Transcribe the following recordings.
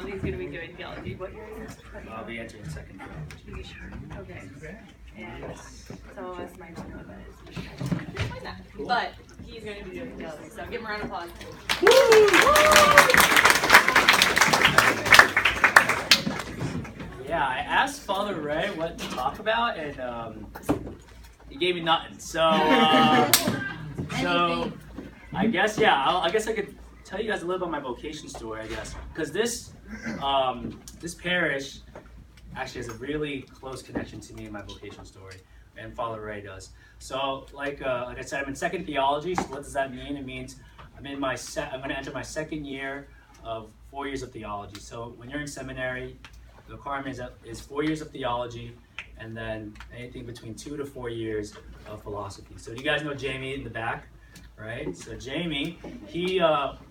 he's going to be doing theology. What year is it? I'll be entering second year. Are you sure? Okay. And some of us might not know that is. Why not? Cool. But he's going to be doing theology. So give him a round of applause. Yeah, I asked Father Ray what to talk about, and he gave me nothing. So, I guess I guess I could tell you guys a little about my vocation story. I guess because this parish actually has a really close connection to me and my vocation story, and Father Ray does. So, like I said, I'm in second theology. So, what does that mean? It means I'm going to enter my second year of 4 years of theology. So, when you're in seminary, the requirement is 4 years of theology, and then anything between 2 to 4 years of philosophy. So you guys know Jamie in the back, right? So Jamie, he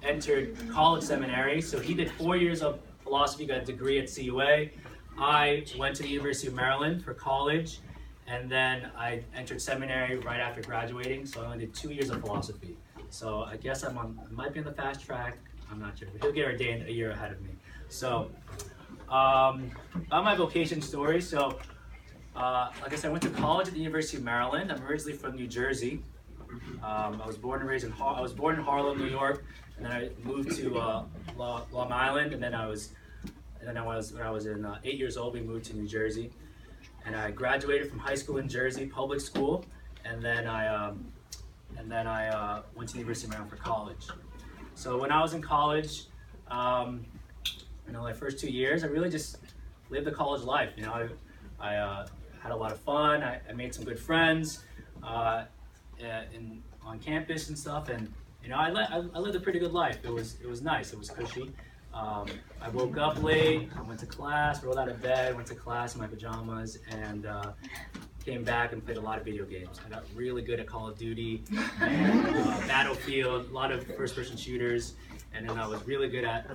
entered college seminary, so he did 4 years of philosophy, got a degree at CUA. I went to the University of Maryland for college, and then I entered seminary right after graduating, so I only did 2 years of philosophy. So I guess I might be on the fast track, I'm not sure, but he'll get ordained a year ahead of me. So, on my vocation story, so like I said, I went to college at the University of Maryland. I'm originally from New Jersey. I was born and raised in Harlem, New York, and then I moved to Long Island. And then when I was 8 years old, we moved to New Jersey, and I graduated from high school in Jersey, public school, and then I went to the University of Maryland for college. So when I was in college, my first 2 years, I really just lived the college life. I had a lot of fun. I made some good friends on campus and stuff, and I lived a pretty good life. It was nice. It was cushy. I woke up late. I went to class, rolled out of bed, went to class in my pajamas, and came back and played a lot of video games. I got really good at Call of Duty, and, Battlefield, a lot of first-person shooters, and then I was really good at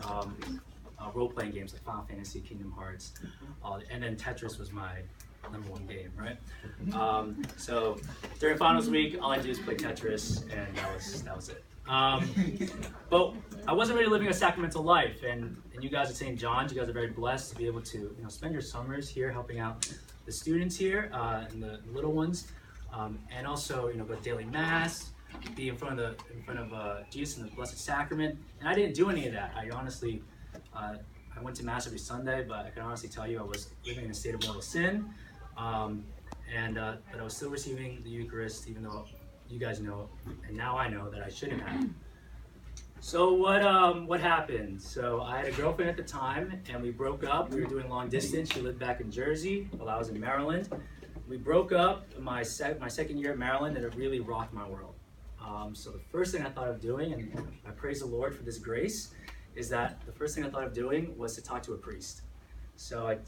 role-playing games like Final Fantasy, Kingdom Hearts, and then Tetris was my #1 game, right? So during finals week, all I do is play Tetris, and that was it. But I wasn't really living a sacramental life, and you guys at St. John's, you guys are very blessed to be able to spend your summers here helping out the students here and the little ones, and also go to daily mass, be in front of Jesus in the Blessed Sacrament. And I didn't do any of that. I honestly, I went to mass every Sunday, but I can honestly tell you I was living in a state of mortal sin, but I was still receiving the Eucharist, even though you guys know, and now I know that I shouldn't have. So what happened? So I had a girlfriend at the time, and we broke up. We were doing long distance. She lived back in Jersey while I was in Maryland. We broke up in my second year at Maryland, and it really rocked my world. So the first thing I thought of doing, and I praise the Lord for this grace, is that the first thing I thought of doing was to talk to a priest. So I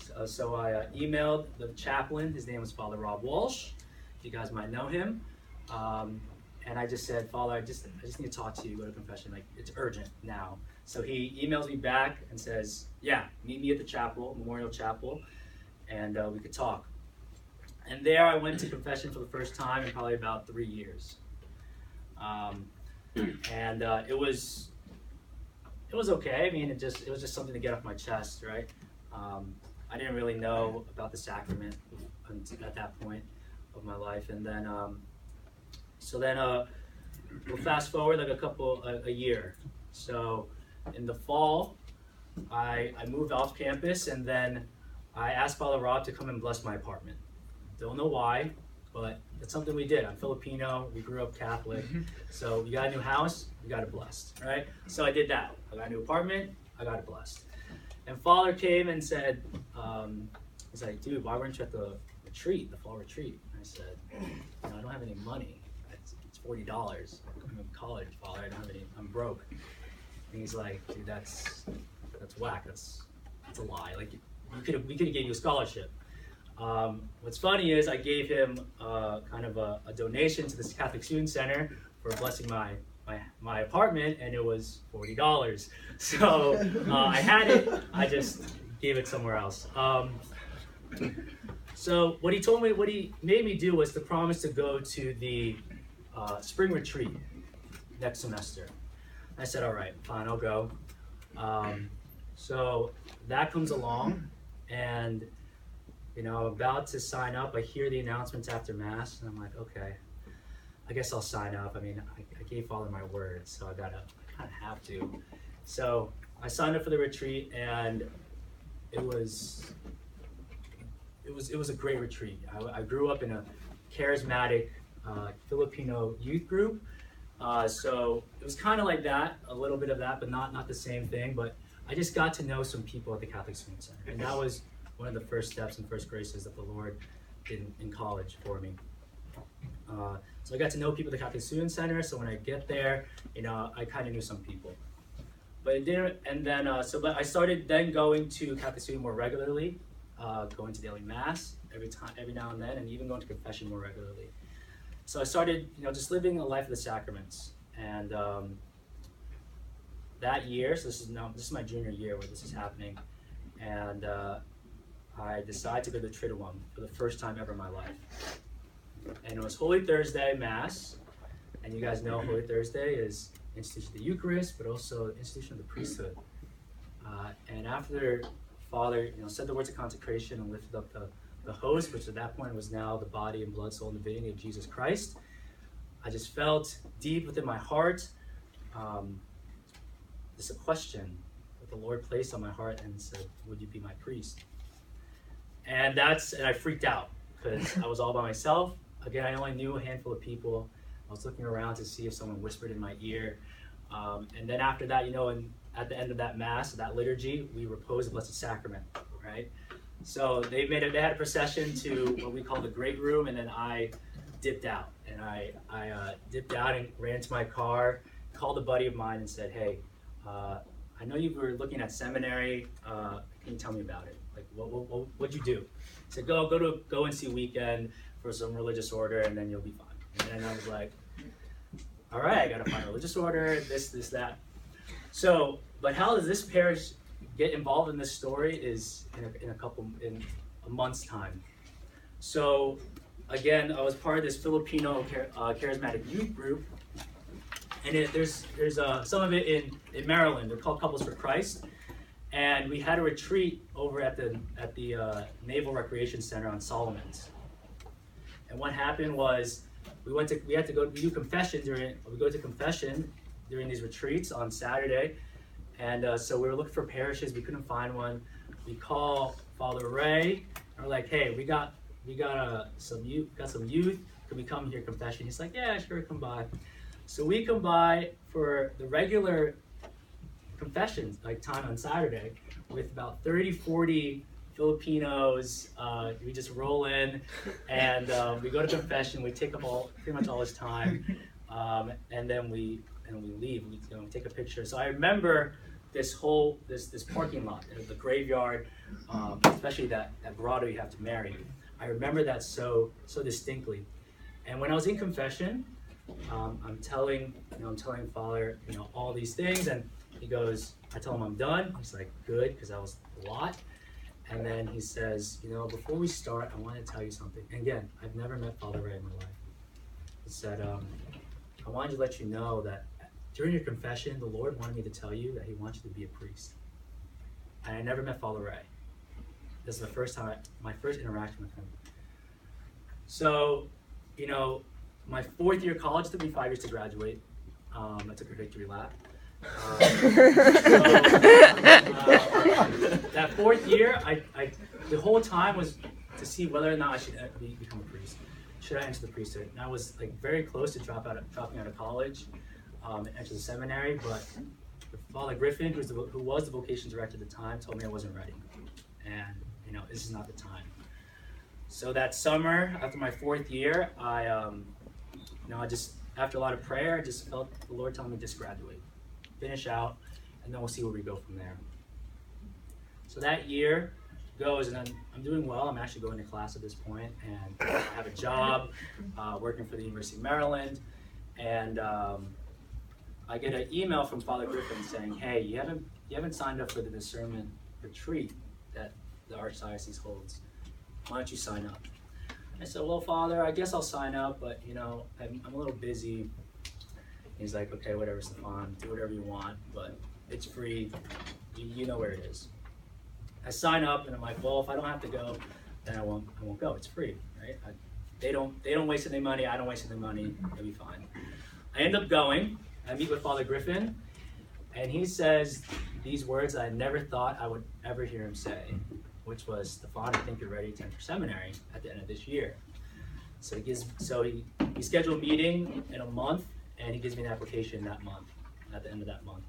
emailed the chaplain. His name was Father Rob Walsh. You guys might know him. And I just said, Father, I just need to talk to you, go to confession, like it's urgent now. So he emails me back and says, yeah, meet me at the chapel, Memorial Chapel, and we could talk. And there I went to confession for the first time in probably about 3 years. It was okay. I mean, it was just something to get off my chest, right? I didn't really know about the sacrament at that point of my life, and then we'll fast forward like a year. So in the fall, I moved off campus, and then I asked Father Rob to come and bless my apartment. Don't know why, but it's something we did. I'm Filipino, we grew up Catholic, so we got a new house, we got it blessed, right? So I did that. I got a new apartment, I got it blessed. And Father came and said, he's like, dude, why weren't you at the retreat, the fall retreat? And I said, I don't have any money. It's $40. I'm in college, Father, I don't have any, I'm broke. And he's like, dude, that's whack, that's a lie. Like, we could have gave you a scholarship. What's funny is I gave him kind of a donation to the Catholic Student Center for blessing my apartment, and it was $40. So I had it, I just gave it somewhere else. So what he made me do was to promise to go to the spring retreat next semester. I said, all right, fine, I'll go. So that comes along, and I'm about to sign up. I hear the announcements after Mass, and I'm like, okay, I guess I'll sign up. I mean, I gave Father my word, so I kind of have to. So I signed up for the retreat, and it was a great retreat. I grew up in a charismatic Filipino youth group, so it was kind of like that, a little bit of that, but not the same thing. But I just got to know some people at the Catholic Student Center, and that was one of the first steps and first graces that the Lord did in college for me. So I got to know people at the Catholic Student Center. So when I get there, I kind of knew some people. But it didn't, and then but I started then going to Catholic Student more regularly, going to daily Mass every now and then, and even going to confession more regularly. So I started, just living a life of the sacraments. And that year, so this is my junior year where this is happening, and I decided to go to the Triduum for the first time ever in my life. And it was Holy Thursday Mass, and you guys know Holy Thursday is institution of the Eucharist, but also institution of the priesthood. And after Father, said the words of consecration and lifted up the host, which at that point was now the body and blood, soul, and divinity of Jesus Christ, I just felt deep within my heart this a question that the Lord placed on my heart and said, "Would you be my priest?" And I freaked out because I was all by myself. Again, I only knew a handful of people. I was looking around to see if someone whispered in my ear. And then after that, and at the end of that Mass, that liturgy, we repose the Blessed Sacrament, right? So they had a procession to what we call the Great Room, and then I dipped out. And I dipped out and ran to my car, called a buddy of mine and said, "Hey, I know you were looking at seminary. Can you tell me about it? Like, what'd you do?" He said, "Go and see Weekend for some religious order, and then you'll be fine." And then I was like, all right, I gotta find a religious order, this, that. So, but how does this parish get involved in this story is in a month's time. So, again, I was part of this Filipino charismatic youth group, and there's some of it in Maryland. They're called Couples for Christ, and we had a retreat over at the Naval Recreation Center on Solomons. And what happened was we do confession we go to confession during these retreats on Saturday, and so we were looking for parishes. We couldn't find one. We call Father Ray, and we're like, "Hey, we got some youth. Can we come here confession?" He's like, "Yeah, sure, come by." So we come by for the regular confessions, like time on Saturday, with about 30, 40 Filipinos. We just roll in, and we go to confession. We take up pretty much all his time, and then we leave. We take a picture. So I remember this parking lot, the graveyard, especially that grotto you have to marry. I remember that so distinctly. And when I was in confession, I'm telling Father, all these things, and he goes, I tell him I'm done. He's like, good, because that was a lot. And then he says, before we start, I want to tell you something. And again, I've never met Father Ray in my life. He said, I wanted to let you know that during your confession, the Lord wanted me to tell you that he wants you to be a priest. And I never met Father Ray. This is the first time, my first interaction with him. So, my fourth year of college took me 5 years to graduate. I took a victory lap. That fourth year, the whole time was to see whether or not I should become a priest. Should I enter the priesthood? And I was very close to dropping out of college, and enter the seminary. But Father Griffin, who was the vocation director at the time, told me I wasn't ready, and this is not the time. So that summer, after my fourth year, I just after a lot of prayer, I just felt the Lord telling me just graduate. Finish out, and then we'll see where we go from there. So that year goes, and I'm doing well. I'm actually going to class at this point, and I have a job working for the University of Maryland, and I get an email from Father Griffin saying, "Hey, you haven't signed up for the discernment retreat that the Archdiocese holds. Why don't you sign up?" I said, "Well, Father, I guess I'll sign up, but I'm a little busy." He's like, "Okay, whatever, Stefan, do whatever you want, but it's free. you know where it is. I sign up, and I'm like, well, if I don't have to go, then I won't go. It's free, right? They don't waste any money. I don't waste any money. It'll be fine. I end up going. I meet with Father Griffin, and he says these words that I never thought I would ever hear him say, which was, "Stefan, I think you're ready to enter seminary at the end of this year." So we schedule a meeting in a month, and he gives me an application that month, at the end of that month.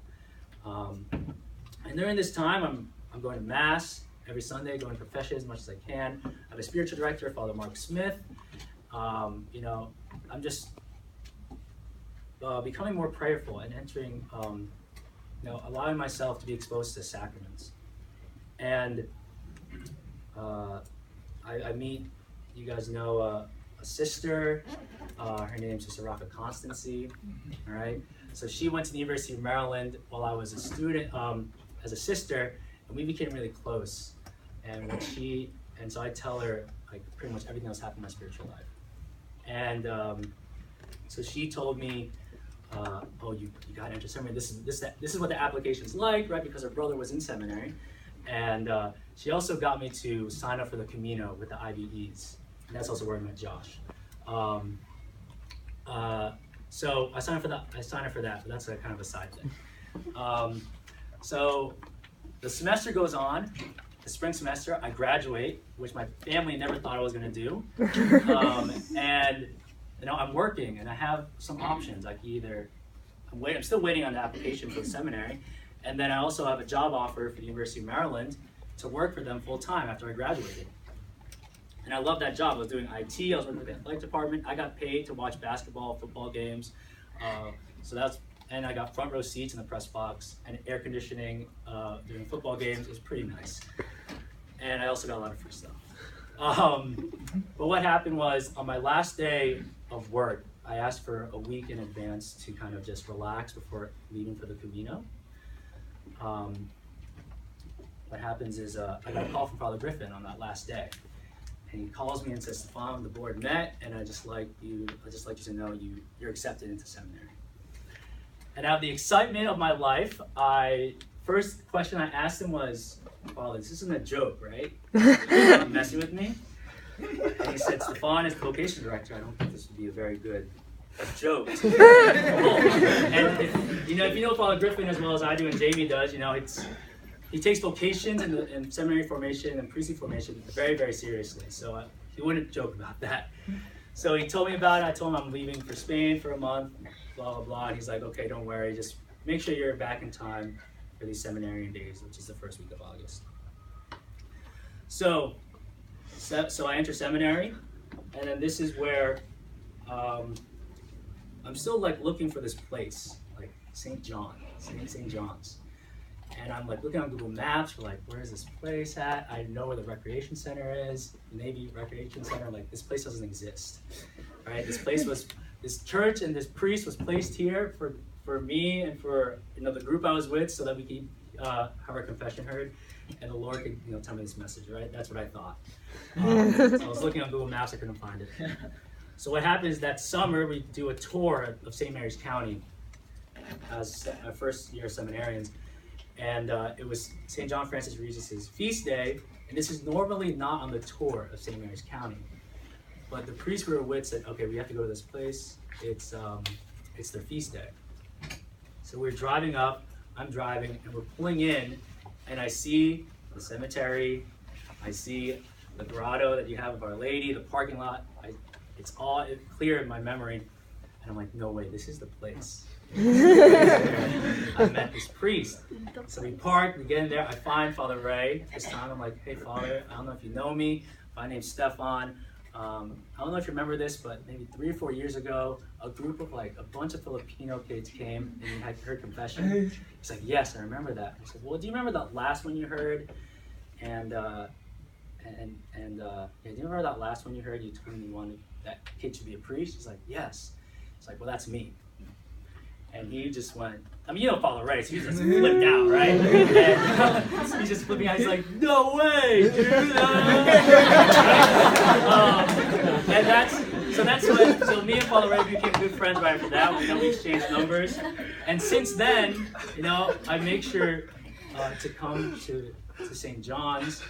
And during this time, I'm going to Mass every Sunday, going to confession as much as I can. I have a spiritual director, Father Mark Smith. I'm just becoming more prayerful and entering, allowing myself to be exposed to sacraments. And I meet, you guys know, a sister. Her name's Sister Raka Constancy. All right. So she went to the University of Maryland while I was a student, as a sister, and we became really close. And so I tell her like pretty much everything that's happened in my spiritual life. And so she told me, "Oh, you got to enter seminary. This is what the application's like, right?" Because her brother was in seminary, and she also got me to sign up for the Camino with the IBEs. And that's also where I met Josh. So I signed up for that, but that's a kind of a side thing. So the semester goes on. The spring semester, I graduate, which my family never thought I was going to do. And I'm working, and I have some options. Like I'm still waiting on the application for the seminary, and then I also have a job offer for the University of Maryland to work for them full time after I graduated. And I love that job. I was doing IT. I was working with the athletic department. I got paid to watch basketball, football games. And I got front row seats in the press box and air conditioning during football games. It was pretty nice. And I also got a lot of free stuff. But what happened was, on my last day of work, I asked for a week in advance to kind of just relax before leaving for the Camino. What happens is I got a call from Father Griffin on that last day. And he calls me and says, "Stefan, the board met, and I'd just like you to know you're accepted into seminary." And out of the excitement of my life, first question I asked him was, "Father, this isn't a joke, right? You're not messing with me?" And he said, "Stefan is the vocation director. I don't think this would be a very good joke." And if you know Father Griffin as well as I do and Jamie does, he takes vocations and seminary formation and priesthood formation very, very seriously. So he wouldn't joke about that. So he told me about it. I told him I'm leaving for Spain for a month, blah, blah, blah. And he's like, "Okay, don't worry. Just make sure you're back in time for these seminarian days," which is the first week of August. So I enter seminary, and then this is where I'm still like looking for this place, like St. John's. And I'm like looking on Google Maps for like, where is this place at? I know where the recreation center is, the Navy Recreation Center. Like, this place doesn't exist, right? This church and this priest was placed here for me and for the group I was with, so that we could have our confession heard, and the Lord could tell me this message, right? That's what I thought. So I was looking on Google Maps, I couldn't find it. So what happened is that summer we do a tour of St. Mary's County as our first year seminarians. And it was St. John Francis Regis' feast day, and this is normally not on the tour of St. Mary's County. But the priest we were with said, "Okay, we have to go to this place. It's their feast day." So we're driving up, I'm driving, and we're pulling in, and I see the cemetery, I see the grotto that you have of Our Lady, the parking lot. It's all clear in my memory, and I'm like, "No way, this is the place." I met this priest. So we park, we get in there, I find Father Ray. This time I'm like, "Hey Father, I don't know if you know me. My name's Stefan. I don't know if you remember this, but maybe 3 or 4 years ago, a group of like a bunch of Filipino kids came and you had heard confession." He's like, "Yes, I remember that." I said, "Well, do you remember that last one you heard? And do you remember that last one you heard? You told me you wanted that kid to be a priest?" He's like, "Yes." It's like, "Well, that's me." And he just went, Father Ray, so he just flipped out, right? And he's just flipping out. He's like, "No way, dude!" So me and Father Ray became good friends right after that. We exchanged numbers, and since then, I make sure to come to St. John's,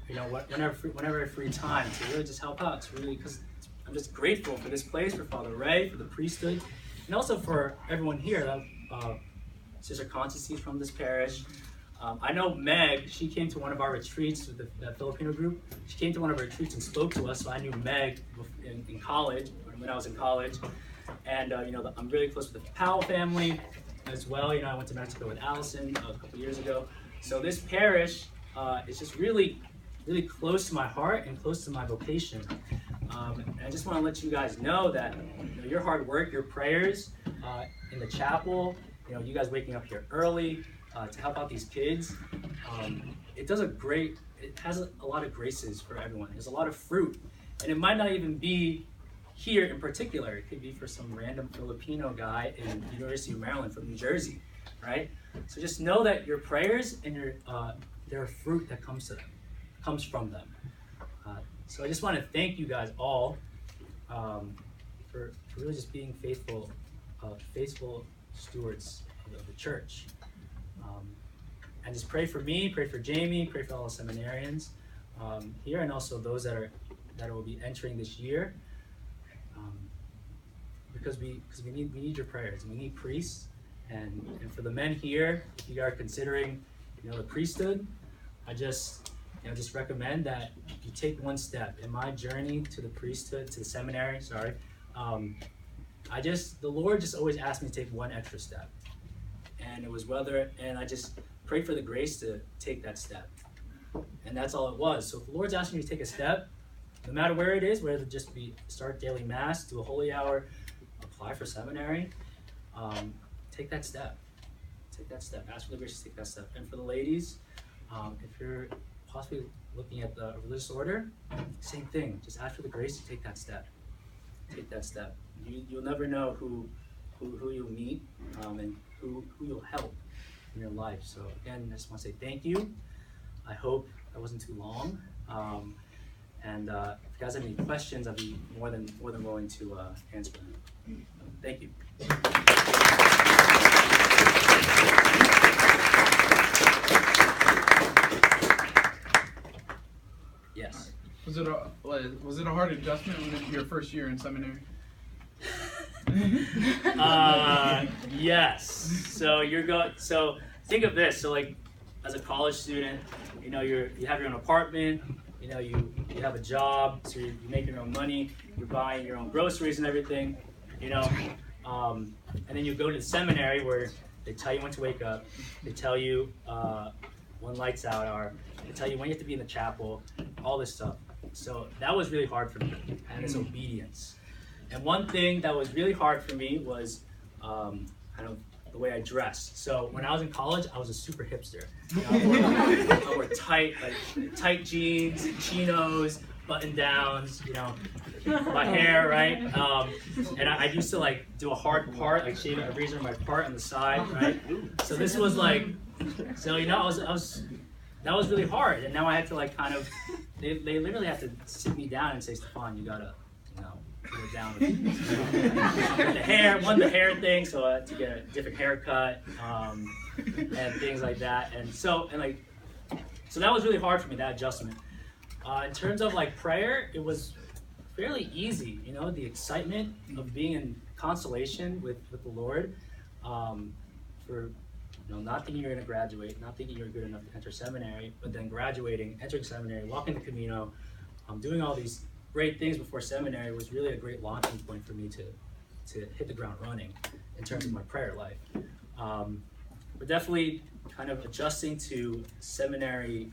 whenever I have free time to really just help out. It's really because I'm just grateful for this place, for Father Ray, for the priesthood, and also for everyone here. Sister Constance's from this parish. I know Meg, she came to one of our retreats with the Filipino group. She came to one of our retreats and spoke to us, so I knew Meg in college, when I was in college. And I'm really close with the Powell family as well. I went to Mexico with Allison a couple years ago. So this parish is just really, really close to my heart and close to my vocation. And I just want to let you guys know that your hard work, your prayers in the chapel, you guys waking up here early to help out these kids, it has a lot of graces for everyone. There's a lot of fruit. And it might not even be here in particular. It could be for some random Filipino guy in the University of Maryland from New Jersey, right? So just know that your prayers and there are fruit that comes from them. So I just want to thank you guys all for really just being faithful stewards of the church. And just pray for me, pray for Jamie, pray for all the seminarians here, and also those that will be entering this year. Because we need your prayers. We need priests, and for the men here, if you are considering the priesthood, I just recommend that you take one step. In my journey to the priesthood, to the seminary, the Lord just always asked me to take one extra step, and it was and I just pray for the grace to take that step, and that's all it was. So if the Lord's asking you to take a step, no matter where it is, whether it just be start daily mass, do a holy hour, apply for seminary, take that step. Take that step. Ask for the grace to take that step. And for the ladies, if you're possibly looking at the religious order, same thing. Just ask for the grace to take that step. Take that step. You'll never know who you'll meet and who you'll help in your life. So again, I just want to say thank you. I hope that wasn't too long. And if you guys have any questions, I'd be more than willing to answer them. Thank you. Yes. Was it a hard adjustment when your first year in seminary? Yes. So think of this. So like, as a college student, you have your own apartment. You have a job, so you make your own money. You're buying your own groceries and everything. And then you go to the seminary where they tell you when to wake up. They tell you when lights out are. They tell you when you have to be in the chapel. All this stuff. So that was really hard for me, and it's obedience. And one thing that was really hard for me was kind of the way I dressed. So when I was in college, I was a super hipster. I wore tight jeans, chinos, button downs, my hair, right? And I used to do a hard part, shave a razor on my part on the side, right? So this was that was really hard. And now I had to they literally have to sit me down and say, Stefan, you gotta, put it down with the hair, the hair thing, so I had to get a different haircut, and things like that. And so that was really hard for me, that adjustment. In terms of prayer, it was fairly easy, the excitement of being in consolation with the Lord, for not thinking you're going to graduate, not thinking you're good enough to enter seminary, but then graduating, entering seminary, walking the Camino, doing all these great things before seminary was really a great launching point for me to hit the ground running in terms of my prayer life. But definitely kind of adjusting to seminary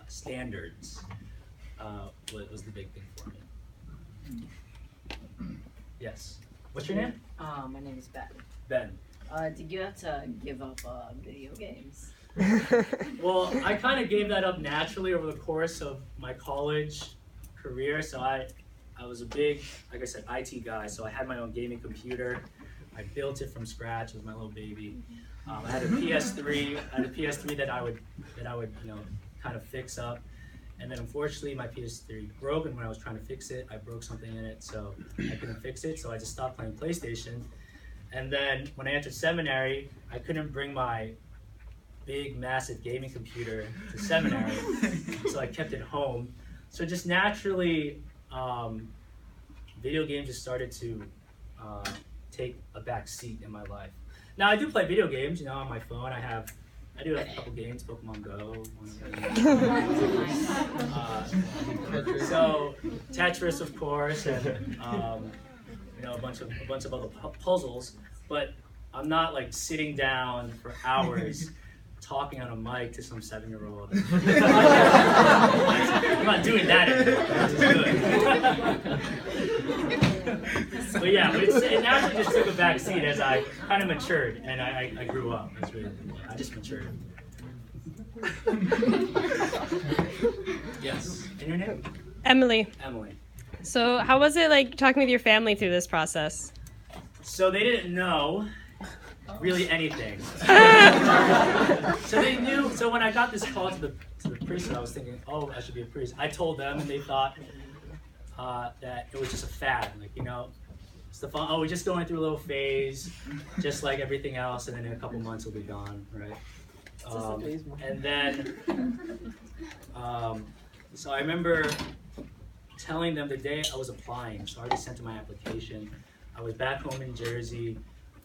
standards was the big thing for me. Yes. What's your name? My name is Ben. Ben. Did you have to give up video games? Well, I kind of gave that up naturally over the course of my college career. So I was a big, like I said, IT guy. So I had my own gaming computer. I built it from scratch. It was my little baby. I had a PS3. That I would kind of fix up. And then unfortunately, my PS3 broke, and when I was trying to fix it, I broke something in it, so I couldn't fix it. So I just stopped playing PlayStation. And then when I entered seminary, I couldn't bring my big, massive gaming computer to seminary, so I kept it home. So just naturally, video games just started to take a back seat in my life. Now I do play video games, on my phone. I do have a couple games, Pokemon Go. So Tetris, of course, and a bunch of other puzzles. But I'm not like sitting down for hours talking on a mic to some 7-year-old. I'm not doing that anymore, which is good. But yeah, it naturally just took a back seat as I kind of matured and I grew up. I just matured. Yes. And your name? Emily. Emily. So how was it like talking with your family through this process? So they didn't know really anything. So they knew. So when I got this call to the priesthood, I was thinking, oh, I should be a priest. I told them, and they thought that it was just a fad. Like, Stefan, we're just going through a little phase, just like everything else, and then in a couple months we'll be gone, right? And then, so I remember telling them the day I was applying. So I already sent in my application. I was back home in Jersey.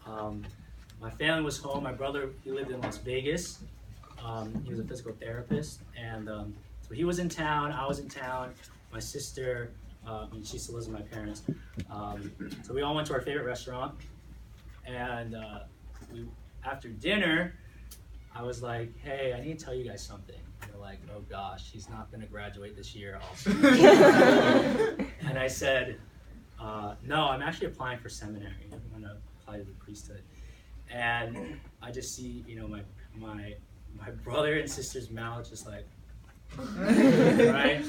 My family was home. My brother, he lived in Las Vegas. He was a physical therapist. And so he was in town, I was in town. My sister, she still lives with my parents. So we all went to our favorite restaurant. And after dinner, I was like, hey, I need to tell you guys something. And they're like, oh gosh, he's not gonna graduate this year also. And I said, no, I'm actually applying for seminary. I'm gonna apply to the priesthood. And I just see, my brother and sister's mouths just like, right?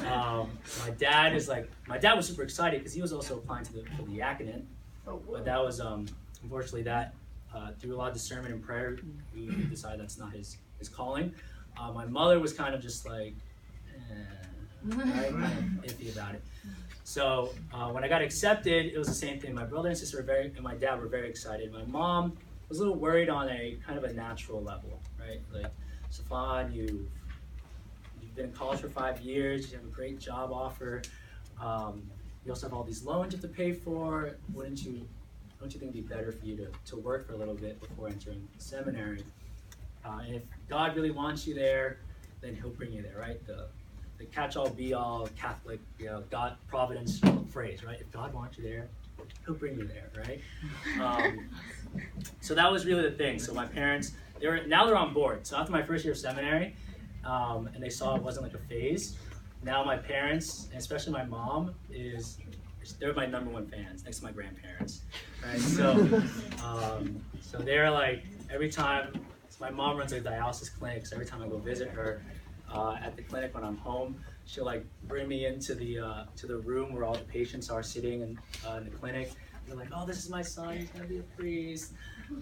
My dad was super excited because he was also applying for the diaconate. But that was, unfortunately, through a lot of discernment and prayer, we decided that's not his calling. My mother was kind of just like, right? Kind of iffy about it. So when I got accepted, it was the same thing. My brother and sister and my dad were very excited. My mom was a little worried on a kind of a natural level, right? Like, Stefan, you've been in college for 5 years, you have a great job offer. You also have all these loans you have to pay for. Don't you think it'd be better for you to work for a little bit before entering seminary? And if God really wants you there, then he'll bring you there, right? The catch-all, be-all Catholic, God providence phrase, right? If God wants you there, he'll bring you there, right? So that was really the thing. So my parents, now they're on board. So after my first year of seminary, and they saw it wasn't like a phase, now my parents, and especially my mom, they're my #1 fans, next to my grandparents, right? So, so they're like, every time, so my mom runs a dialysis clinic, so every time I go visit her at the clinic when I'm home, she'll like bring me into the room where all the patients are sitting in the clinic. They're like, oh, this is my son, he's gonna be a priest.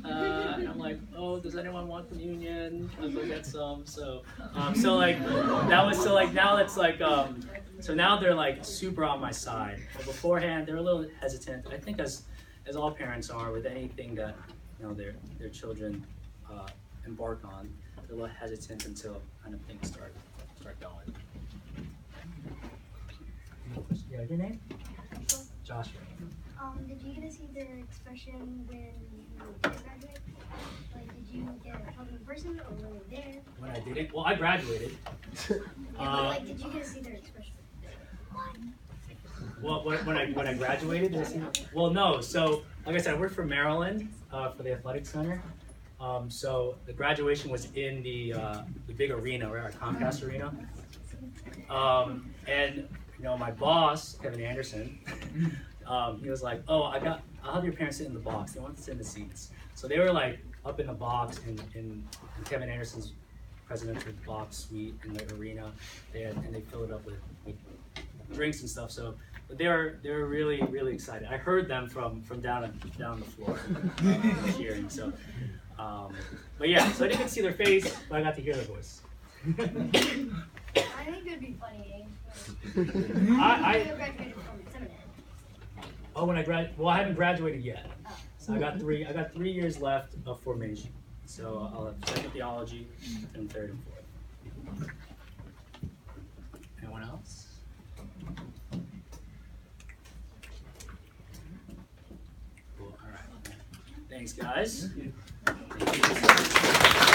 And I'm like, oh, does anyone want communion? I'll go get some. So now it's like, so now they're like super on my side. But beforehand, they're a little hesitant. I think as all parents are with anything that their children embark on, they're a little hesitant until kind of things start going. Yeah, your name? Joshua. Did you get to see their expression when you did graduate? Like, did you get a hug in person or were they there? When I didn't? Well, I graduated. Yeah, but like, did you get to see their expression? Well, when I graduated, did I see? Well, no. So, like I said, I worked for Maryland for the athletic center. So the graduation was in the big arena, right, our Comcast arena. And my boss, Kevin Anderson, he was like, "Oh, I'll have your parents sit in the box. They want to sit in the seats." So they were like up in the box in Kevin Anderson's presidential box suite in the arena. And they filled it up with drinks and stuff. So they were really, really excited. I heard them from down the floor cheering. So, but yeah, so I didn't see their face, but I got to hear their voice. I think it would be funny. I graduated from seminary. Oh, when I I haven't graduated yet. So I got 3 years left of formation. So I'll have second theology and third and fourth. Anyone else? Cool. All right. Thanks, guys. Thank you.